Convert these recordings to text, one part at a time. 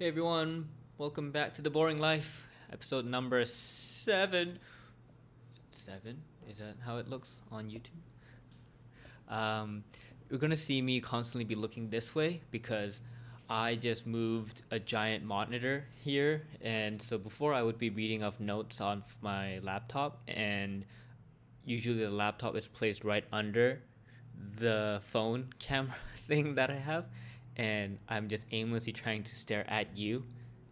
Hey everyone, welcome back to The Boring Life, episode number 7. 7? Is that how it looks on YouTube? Um, you're gonna see me constantly be looking this way because I just moved a giant monitor here, and so before I would be reading off notes on my laptop, and usually the laptop is placed right under the phone camera thing that I have, and I'm just aimlessly trying to stare at you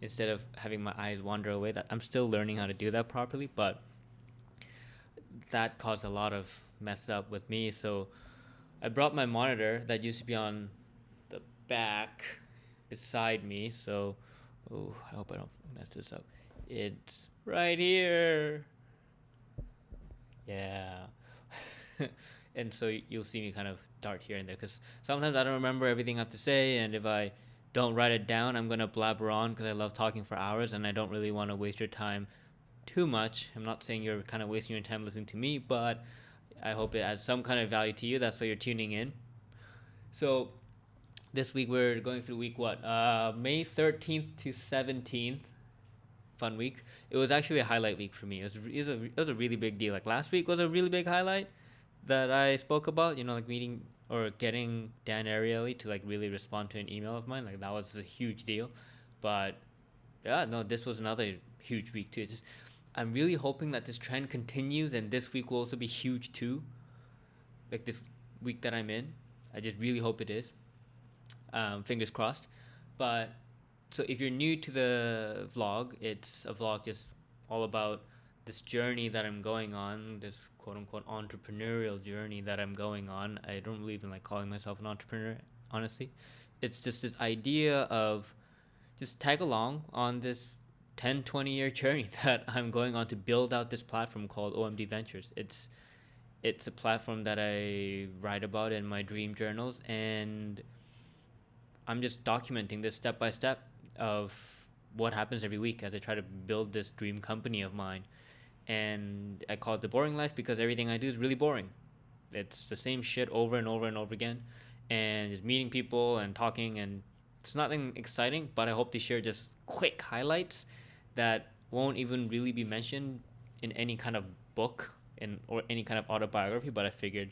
instead of having my eyes wander away. That I'm still learning how to do that properly, but that caused a lot of mess up with me. So I brought my monitor that used to be on the back beside me. So, oh, I hope I don't mess this up. It's right here. Yeah. And so you'll see me kind of dart here and there because sometimes I don't remember everything I have to say, and if I don't write it down, I'm gonna blabber on because I love talking for hours, and I don't really want to waste your time too much. I'm not saying you're kind of wasting your time listening to me, but I hope it adds some kind of value to you. That's why you're tuning in. So this week we're going through week what? May 13th to 17th. Fun week. It was actually a highlight week for me. It was a really big deal. Like last week was a really big highlight that I spoke about. Like meeting or getting Dan Ariely to like really respond to an email of mine. Like that was a huge deal. But yeah, no, this was another huge week too. It's just I'm really hoping that this trend continues, and this week will also be huge too. Like this week that I'm in, I just really hope it is. Fingers crossed. But so if you're new to the vlog, it's a vlog just all about this journey that I'm going on, this quote unquote entrepreneurial journey that I'm going on. I don't really even like calling myself an entrepreneur, honestly. It's just this idea of just tag along on this 10-20 year journey that I'm going on to build out this platform called OMD Ventures. It's a platform that I write about in my dream journals, and I'm just documenting this step by step of what happens every week as I try to build this dream company of mine. And I call it The Boring Life because everything I do is really boring. It's the same shit over and over and over again, and just meeting people and talking, and it's nothing exciting, but I hope to share just quick highlights that won't even really be mentioned in any kind of book or any kind of autobiography, but I figured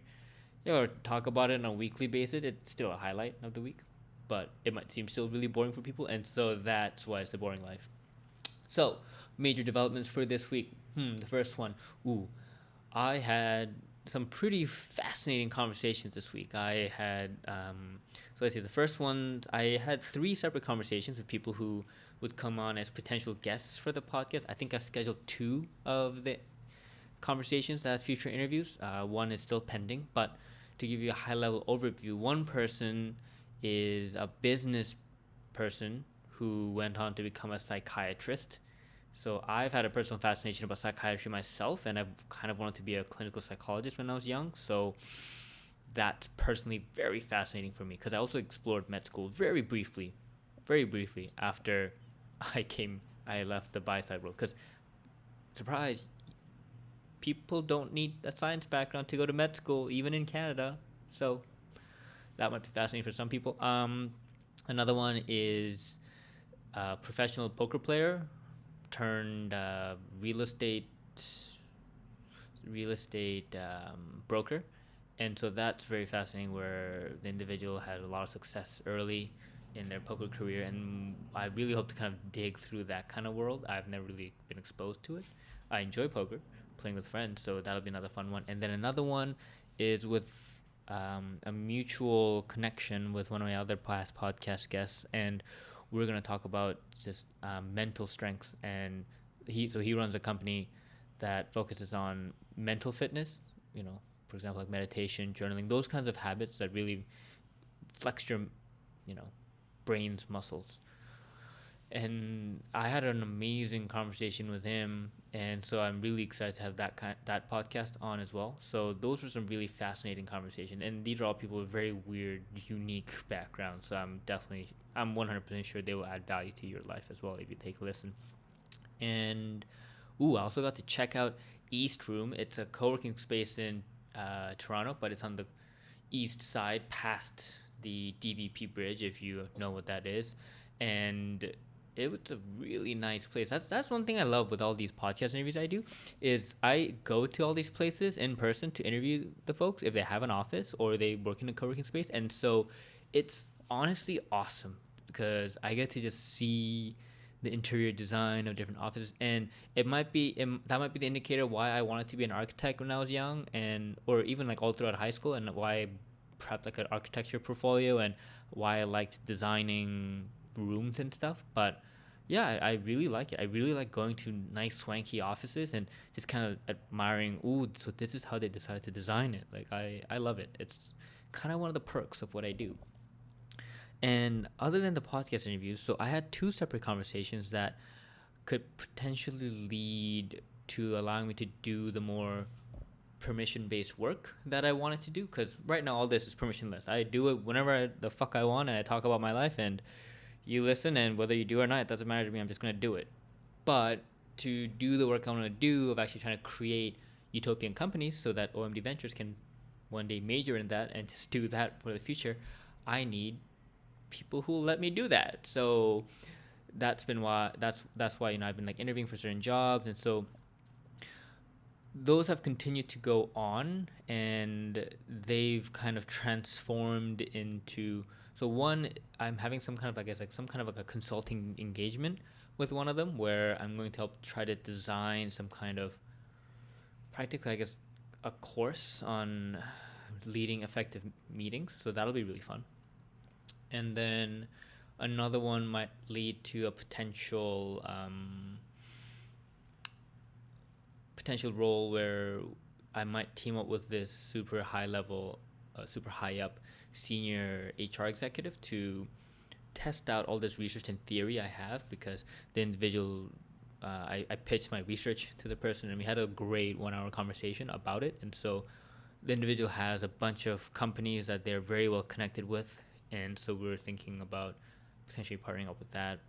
or talk about it on a weekly basis. It's still a highlight of the week, but it might seem still really boring for people, and so that's why it's The Boring Life. So, major developments for this week. The first one. I had some pretty fascinating conversations this week. I had, so let's see, the first one, I had 3 separate conversations with people who would come on as potential guests for the podcast. I think I've scheduled 2 of the conversations as future interviews. One is still pending, but to give you a high level overview, one person is a business person who went on to become a psychiatrist. So I've had a personal fascination about psychiatry myself, and I've kind of wanted to be a clinical psychologist when I was young. So that's personally very fascinating for me because I also explored med school very briefly after I left the buy-side world. Because surprise, people don't need a science background to go to med school, even in Canada. So that might be fascinating for some people. Another one is a professional poker player turned real estate broker, and so that's very fascinating. Where the individual had a lot of success early in their poker career, and I really hope to kind of dig through that kind of world. I've never really been exposed to it. I enjoy poker, playing with friends, so that'll be another fun one. And then another one is with a mutual connection with one of my other past podcast guests, and we're going to talk about just mental strengths. And he runs a company that focuses on mental fitness, for example, like meditation, journaling, those kinds of habits that really flex your, brain's muscles. And I had an amazing conversation with him, and so I'm really excited to have that podcast on as well. So those were some really fascinating conversations, and these are all people with very weird, unique backgrounds. So I'm 100% sure they will add value to your life as well if you take a listen. And I also got to check out East Room. It's a co-working space in Toronto, but it's on the east side, past the DVP bridge, if you know what that is. And it was a really nice place. That's one thing I love with all these podcast interviews I do, is I go to all these places in person to interview the folks if they have an office or they work in a co-working space, and so it's honestly awesome because I get to just see the interior design of different offices, and that might be the indicator why I wanted to be an architect when I was young, and or even like all throughout high school, and why I prepped like an architecture portfolio, and why I liked designing rooms and stuff. But yeah, I really like it. I really like going to nice swanky offices and just kind of admiring, ooh, so this is how they decided to design it. Like I love it. It's kind of one of the perks of what I do. And other than the podcast interviews, so I had two separate conversations that could potentially lead to allowing me to do the more permission based work that I wanted to do, because right now all this is permissionless. I do it whenever the fuck I want, and I talk about my life, and you listen, and whether you do or not, it doesn't matter to me. I'm just gonna do it. But to do the work I want to do of actually trying to create utopian companies so that OMD Ventures can one day major in that and just do that for the future, I need people who let me do that. So that's why I've been like interviewing for certain jobs, and so those have continued to go on, and they've kind of transformed into, so one, I'm having some kind of, I guess, like some kind of like a consulting engagement with one of them, where I'm going to help try to design some kind of, practically, I guess, a course on leading effective meetings. So that'll be really fun. And then another one might lead to a potential role where I might team up with this super high level, super high up senior HR executive to test out all this research and theory I have, because the individual, I pitched my research to the person, and we had a great 1 hour conversation about it. And so the individual has a bunch of companies that they're very well connected with, and so we were thinking about potentially partnering up with that.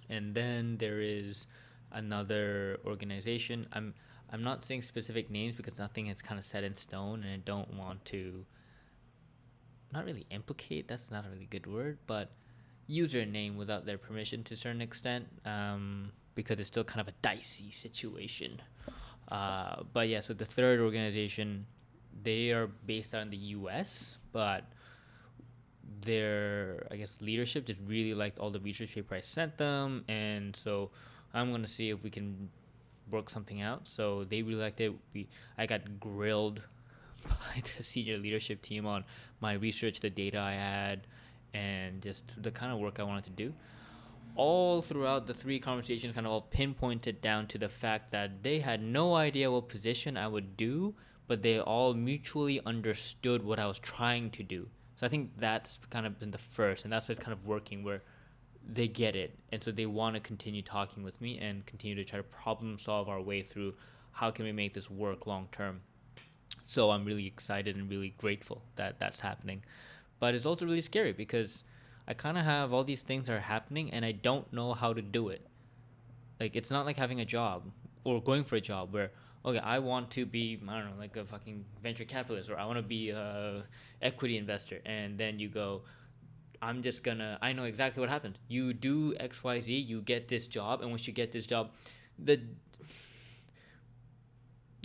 And then there is another organization. I'm not saying specific names because nothing is kind of set in stone, and I don't want to not really implicate. That's not a really good word, but use their name without their permission to a certain extent, because it's still kind of a dicey situation. But yeah, so the third organization, they are based out in the U.S., but their, I guess, leadership just really liked all the research paper I sent them, and so I'm gonna see if we can work something out. So they really liked it. I got grilled by the senior leadership team on my research, the data I had, and just the kind of work I wanted to do. All throughout the three conversations, kind of all pinpointed down to the fact that they had no idea what position I would do, but they all mutually understood what I was trying to do. So I think that's kind of been the first, and that's what's kind of working, where they get it, and so they want to continue talking with me and continue to try to problem solve our way through how can we make this work long term. So I'm really excited and really grateful that that's happening. But it's also really scary because I kind of have all these things that are happening and I don't know how to do it. Like, it's not like having a job or going for a job where, okay, I want to be, I don't know, like a fucking venture capitalist, or I want to be a equity investor. And then you go, I know exactly what happens. You do XYZ, you get this job, and once you get this job, the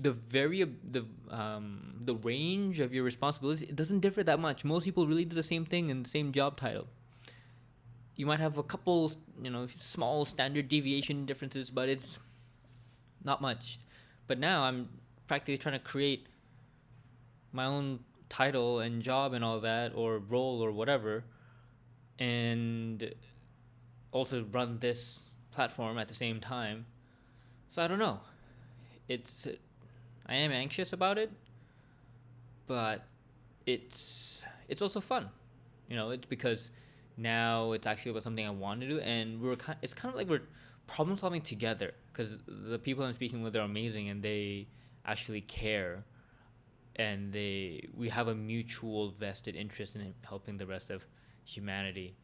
the very the range of your responsibilities, it doesn't differ that much. Most people really do the same thing in the same job title. You might have a couple, small standard deviation differences, but it's not much. But now I'm practically trying to create my own title and job and all that, or role or whatever, and also run this platform at the same time. So I don't know. I am anxious about it, but it's also fun. It's because now it's actually about something I want to do, and it's kind of like we're problem solving together, because the people I'm speaking with are amazing, and they actually care, and we have a mutual vested interest in helping the rest of humanity.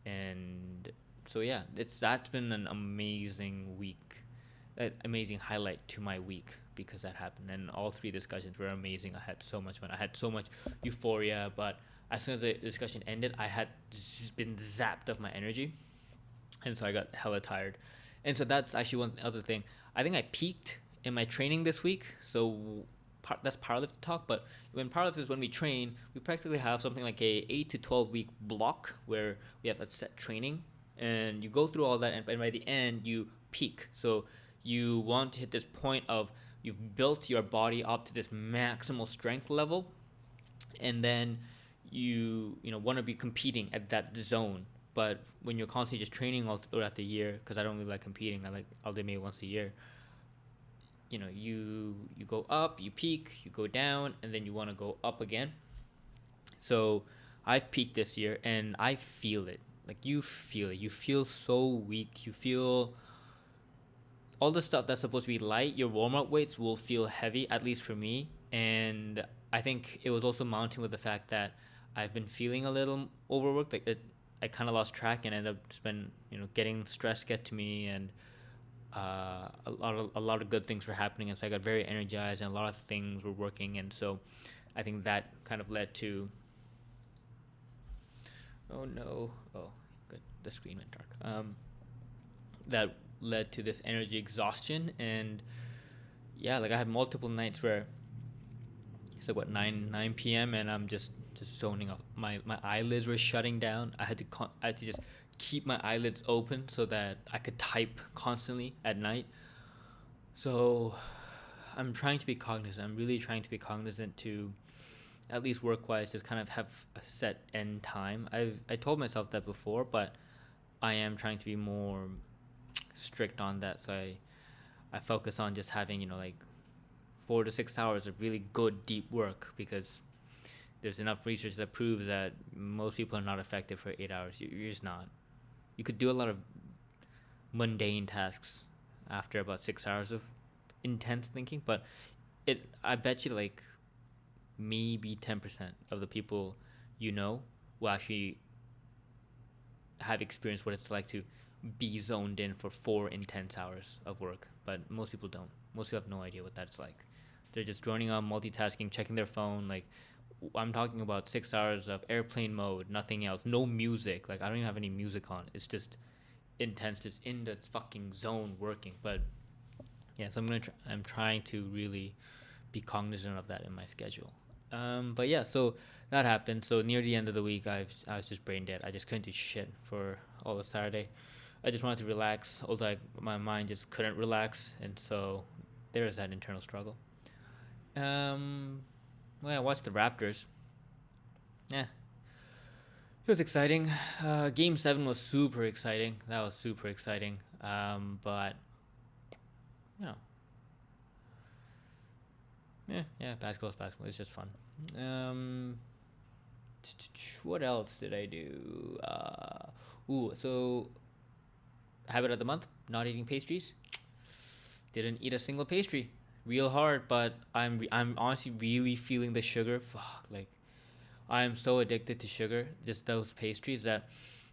And so yeah, that's been an amazing week, an amazing highlight to my week, because that happened, and all three discussions were amazing. I had so much fun, I had so much euphoria, but as soon as the discussion ended, I had just been zapped of my energy. and so I got hella tired. And so that's actually one other thing. I think I peaked in my training this week. So that's powerlifting talk. But when powerlifters, when we train, we practically have something like a 8 to 12 week block where we have a set training, and you go through all that, and by the end you peak. So you want to hit this point of you've built your body up to this maximal strength level, and then you want to be competing at that zone. But when you're constantly just training all throughout the year, because I don't really like competing, I'll do maybe once a year. You go up, you peak, you go down, and then you want to go up again. So I've peaked this year, and I feel it. Like, you feel it. You feel so weak. You feel all the stuff that's supposed to be light. Your warm up weights will feel heavy, at least for me. And I think it was also mounting with the fact that I've been feeling a little overworked. I kind of lost track and ended up just been getting stress get to me, and a lot of good things were happening, and so I got very energized, and a lot of things were working, and so I think that kind of led to. Oh no! Oh, good. The screen went dark. That led to this energy exhaustion, and yeah, like I had multiple nights where it's like what 9 p.m. and I'm just zoning off. My eyelids were shutting down. I had to just keep my eyelids open so that I could type constantly at night. So I'm trying to be cognizant. I'm really trying to be cognizant to at least work-wise just kind of have a set end time. I told myself that before, but I am trying to be more strict on that. So I focus on just having like 4 to 6 hours of really good deep work, because there's enough research that proves that most people are not effective for 8 hours. You're just not. You could do a lot of mundane tasks after about 6 hours of intense thinking, but I bet you like maybe 10% of the people will actually have experienced what it's like to be zoned in for 4 intense hours of work. But most people don't. Most people have no idea what that's like. They're just droning on, multitasking, checking their phone. Like, I'm talking about 6 hours of airplane mode, nothing else, no music. Like, I don't even have any music on. It's just intense, just in the fucking zone working. But yeah, so I'm trying to really be cognizant of that in my schedule. But yeah, so that happened. So near the end of the week, I was just brain dead. I just couldn't do shit for all of Saturday. I just wanted to relax, although my mind just couldn't relax, and so there is that internal struggle. Well, I watched the Raptors. Yeah, it was exciting. Game 7 was super exciting. That was super exciting. But you know, yeah, basketball's basketball. It's just fun. What else did I do? So habit of the month: not eating pastries. Didn't eat a single pastry. Real hard, but I'm honestly really feeling the sugar. Fuck, like I'm so addicted to sugar. Just those pastries that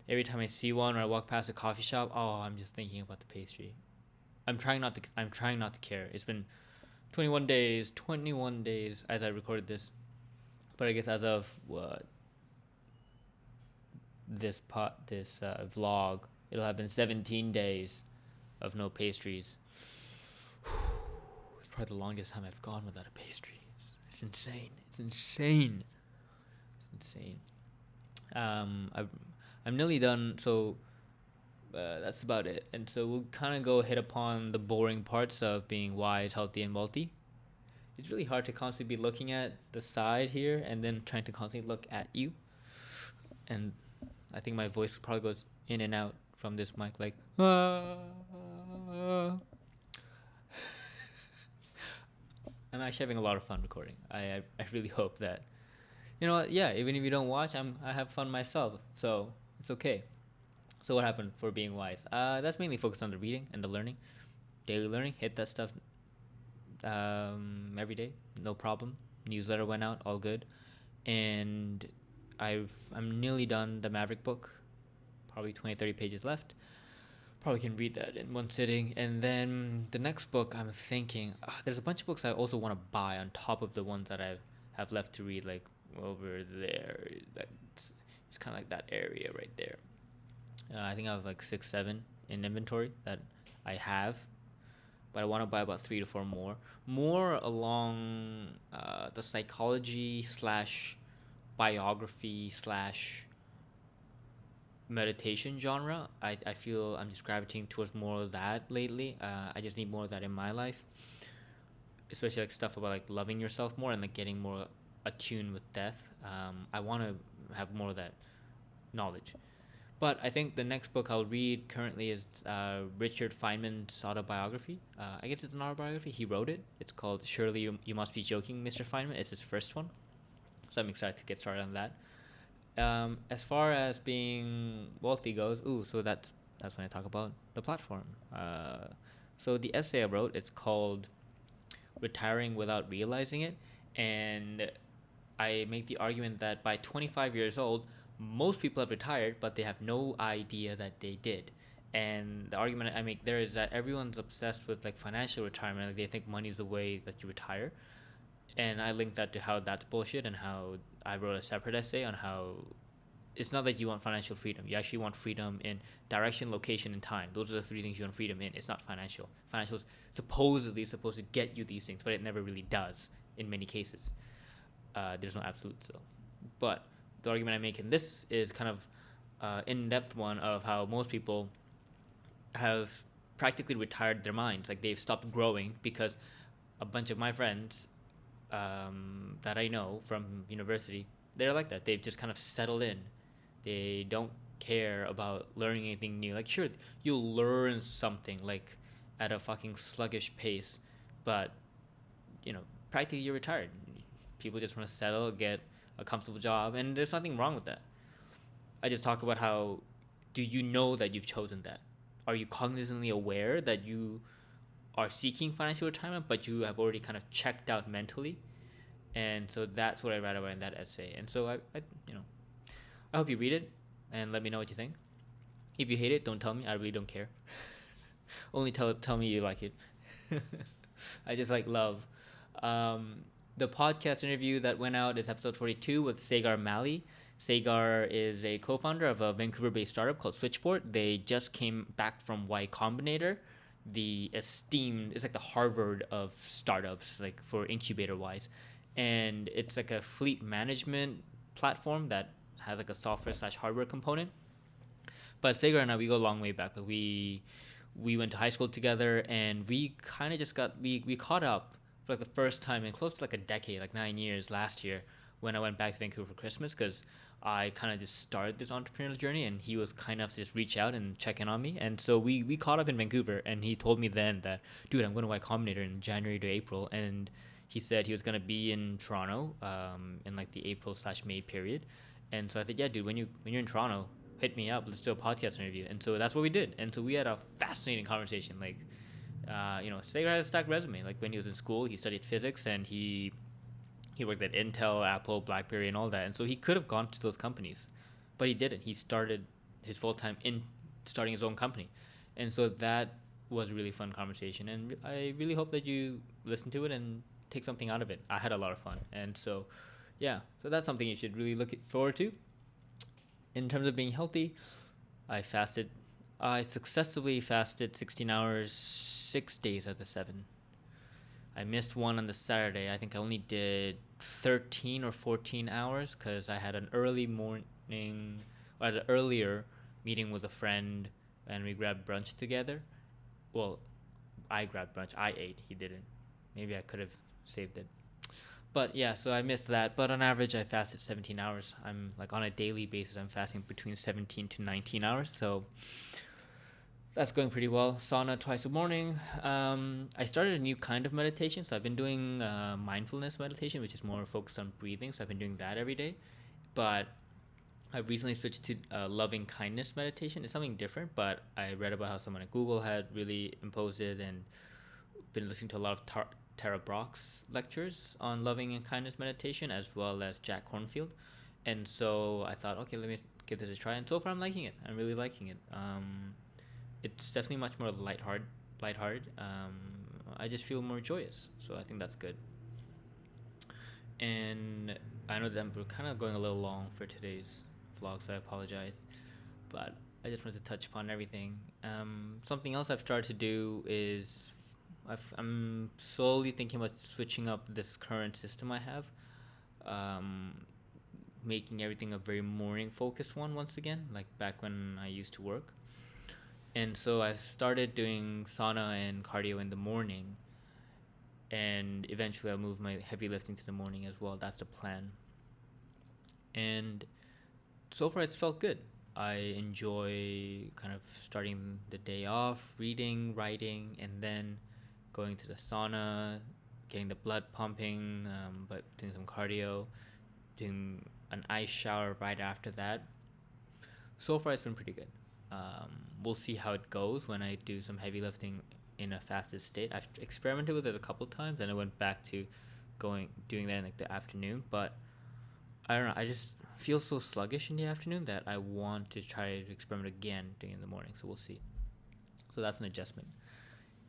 every time I see one or I walk past a coffee shop, oh, I'm just thinking about the pastry. I'm trying not to care. It's been 21 days, 21 days as I recorded this. But I guess as of what this vlog, it'll have been 17 days of no pastries. It's probably the longest time I've gone without a pastry. It's insane. It's insane. It's insane. I'm nearly done, so that's about it. And so we'll kind of go hit upon the boring parts of being wise, healthy, and wealthy. It's really hard to constantly be looking at the side here and then trying to constantly look at you. And I think my voice probably goes in and out from this mic, like. I'm actually having a lot of fun recording. I really hope that, yeah, even if you don't watch, I have fun myself, so it's okay. So what happened for being wise? That's mainly focused on the reading and the learning, daily learning. Hit that stuff every day, no problem. Newsletter went out, all good, and I'm nearly done the Maverick book. Probably 20-30 pages left. Probably can read that in one sitting. And then the next book, I'm thinking there's a bunch of books I also want to buy on top of the ones that I have left to read, like over there. It's kind of like that area right there. I think I have like 6, 7 in inventory that I have, but I want to buy about 3 to 4 more. More along the psychology slash biography slash meditation genre. I feel I'm just gravitating towards more of that lately. I just need more of that in my life, especially like stuff about like loving yourself more and like getting more attuned with death. I want to have more of that knowledge. But I think the next book I'll read currently is Richard Feynman's autobiography. I guess it's an autobiography. He wrote it. It's called Surely You Must Be Joking, Mr. Feynman. It's his first one. So I'm excited to get started on that. As far as being wealthy goes, so that's when I talk about the platform. So the essay I wrote, it's called Retiring Without Realizing It. And I make the argument that by 25 years old, most people have retired, but they have no idea that they did. And the argument I make there is that everyone's obsessed with like financial retirement. Like they think money is the way that you retire. And I link that to how that's bullshit and how I wrote a separate essay on how it's not that you want financial freedom. You actually want freedom in direction, location, and time. Those are the three things you want freedom in. It's not financial. Financial is supposedly supposed to get you these things, but it never really does in many cases. There's no absolutes though. But the argument I make in this is kind of in-depth one of how most people have practically retired their minds. Like they've stopped growing because a bunch of my friends that I know from university, they're like that. They've just kind of settled in. They don't care about learning anything new. Like sure, you'll learn something like at a fucking sluggish pace, but practically you're retired. People just want to settle, get a comfortable job, and there's nothing wrong with that. I just talk about how do you know that you've chosen that? Are you cognizantly aware that you are seeking financial retirement, but you have already kind of checked out mentally? And so that's what I write about in that essay. And so I hope you read it and let me know what you think. If you hate it, don't tell me. I really don't care. Only tell me you like it. I just like love. The podcast interview that went out is episode 42 with Sagar Mali. Sagar is a co-founder of a Vancouver-based startup called Switchboard. They just came back from Y Combinator, the esteemed, it's like the Harvard of startups, like for incubator wise. And it's like a fleet management platform that has like a software slash hardware component. But Sagar and I, we go a long way back. Like we went to high school together, and we kind of just we caught up for like the first time in close to like a decade, like 9 years last year when I went back to Vancouver for Christmas, because I kind of just started this entrepreneurial journey, and he was kind enough to just reach out and check in on me. And so we caught up in Vancouver, and he told me then that, dude, I'm going to Y Combinator in January to April. And he said he was going to be in Toronto in like the April slash May period. And so I said, yeah, dude, when you're in Toronto, hit me up. Let's do a podcast interview. And so that's what we did. And so we had a fascinating conversation. Like, Sagar had a stacked resume. Like when he was in school, he studied physics, and he worked at Intel, Apple, BlackBerry, and all that. And so he could have gone to those companies, but he didn't. He started his full time in starting his own company. And so that was a really fun conversation. And I really hope that you listen to it and take something out of it. I had a lot of fun. And so, yeah, so that's something you should really look forward to. In terms of being healthy, I fasted. I successfully fasted 16 hours, 6 days out of the 7. I missed one on the Saturday. I think I only did 13 or 14 hours because I had an earlier meeting with a friend, and we grabbed brunch together. Well, I grabbed brunch. I ate. He didn't. Maybe I could have saved it. But yeah, so I missed that. But on average, I fasted 17 hours. I'm like on a daily basis, I'm fasting between 17 to 19 hours. So that's going pretty well. Sauna twice a morning. I started a new kind of meditation. So I've been doing mindfulness meditation, which is more focused on breathing. So I've been doing that every day. But I recently switched to loving kindness meditation. It's something different, but I read about how someone at Google had really imposed it, and been listening to a lot of Tara Brach's lectures on loving and kindness meditation, as well as Jack Kornfield. And so I thought, okay, let me give this a try. And so far, I'm liking it. I'm really liking it. It's definitely much more lighthearted. I just feel more joyous. So I think that's good. And I know that we're kind of going a little long for today's vlog, so I apologize. But I just wanted to touch upon everything. Something else I've started to do is I'm slowly thinking about switching up this current system I have, um, making everything a very morning focused one once again, like back when I used to work. And so I started doing sauna and cardio in the morning, and eventually I'll move my heavy lifting to the morning as well. That's the plan. And so far it's felt good. I enjoy kind of starting the day off, reading, writing, and then going to the sauna, getting the blood pumping, but doing some cardio, doing an ice shower right after that. So far, it's been pretty good. We'll see how it goes when I do some heavy lifting in a fasted state. I've experimented with it a couple times, and I went back to doing that in like the afternoon. But I don't know. I just feel so sluggish in the afternoon that I want to try to experiment again doing it in the morning. So we'll see. So that's an adjustment.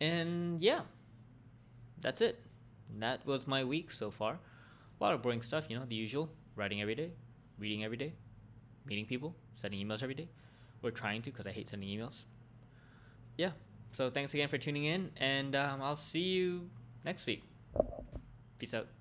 And yeah, that's it. That was my week so far. A lot of boring stuff, the usual. Writing every day, reading every day, meeting people, sending emails every day. Or trying to, because I hate sending emails. Yeah. So thanks again for tuning in, and I'll see you next week. Peace out.